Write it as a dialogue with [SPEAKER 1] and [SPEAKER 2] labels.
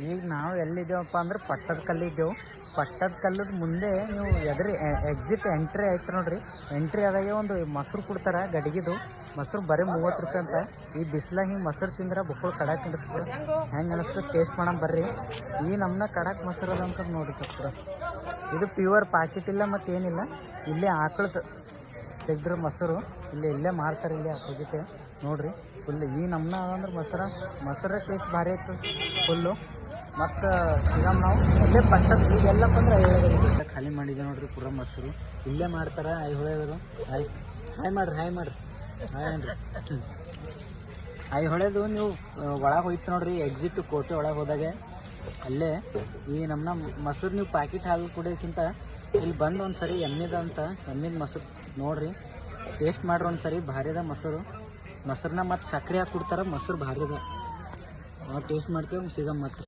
[SPEAKER 1] ಈಗ ನಾವು ಎಲ್ಲಿದ್ದೇವಪ್ಪ ಅಂದ್ರೆ ಪಟ್ಟದ ಕಲ್ಲಿದ್ದೆವು. ಪಟ್ಟದ ಕಲ್ಲದ ಮುಂದೆ ನೀವು ಎಕ್ಸಿಟ್ ಎಂಟ್ರಿ ಆಯ್ತು ನೋಡ್ರಿ. ಎಂಟ್ರಿ ಆದಾಗೆ ಒಂದು ಮೊಸರು ಕೊಡ್ತಾರೆ ಗಡಿಗಿದು. ಮೊಸರು ಬರೀ 30 ರೂಪಾಯಿ ಅಂತ. ಈ ಬಿಸಿಲಾಗ ಹಿಂಗೆ ಮೊಸರು ತಿಂದ್ರೆ ಬುಕ್ಕಳು ಕಡಾಕ್ ಅನಿಸ್ತದೆ. ಹೆಂಗೆ ಅನಿಸ್ತದೆ ಟೇಸ್ಟ್ ಮಾಡೋಣ ಬರ್ರಿ. ಈ ನಮ್ಮನ್ನ ಕಡಾಕ್ ಮೊಸರು ಅದ ಅಂತ ನೋಡಿ ಕಪ್ಪ. ಇದು ಪ್ಯೂರ್ ಪಾಕೆಟ್ ಇಲ್ಲ ಮತ್ತು ಏನಿಲ್ಲ. ಇಲ್ಲೇ ಆಕಳದ ತೆಗ್ದ್ರ ಮೊಸರು ಇಲ್ಲೇ ಮಾರ್ತಾರೆ. ಇಲ್ಲಿ ಅಪೋಸಿಟ್ ನೋಡ್ರಿ ಫುಲ್ ಈ ನಮ್ಮನ್ನ ಅಂದ್ರೆ ಮೊಸರ ಟೇಸ್ಟ್ ಭಾರಿ ಆಯ್ತು ಫುಲ್ಲು. ಮತ್ತು ಸಿಗಮ್ ನಾವು ಇಲ್ಲೇ ಪಟ್ಟದ ಈಗೆಲ್ಲಪ್ಪ ಅಂದ್ರೆ ಐಹೊಳೆದಲ್ಲಿ ಖಾಲಿ ಮಾಡಿದೆ ನೋಡ್ರಿ. ಪೂರ ಮೊಸರು ಇಲ್ಲೇ ಮಾಡ್ತಾರೆ ಐಹೊಳೆದವರು. ಹಾಯ್ ಮಾಡ್ರಿ ಹಾಯ್ ಏನ್ರಿ ಐಹೊಳೆದು ನೀವು ಒಳಗೆ ಹೋಯ್ತು ನೋಡ್ರಿ. ಎಕ್ಸಿಟ್ ಕೋಟೆ ಒಳಗೆ ಹೋದಾಗೆ ಅಲ್ಲೇ ಈ ನಮ್ಮನ್ನ ಮೊಸರು ನೀವು ಪ್ಯಾಕೆಟ್ ಹಾಲು ಕುಡಿಯೋಕ್ಕಿಂತ ಇಲ್ಲಿ ಬಂದು ಒಂದು ಸರಿ ಎಮ್ಮಿದ ಮೊಸರು ನೋಡ್ರಿ, ಟೇಸ್ಟ್ ಮಾಡ್ರಿ ಒಂದು ಸರಿ. ಭಾರಿದ ಮೊಸರನ್ನ ಮತ್ತು ಸಕ್ಕರೆ ಹಾಕಿ ಕೊಡ್ತಾರೆ. ಮೊಸರು ಭಾರಿದ ನಾವು ಟೇಸ್ಟ್ ಮಾಡ್ತೇವೆ. ಸಿಗಮ್ ಮತ್ತೆ.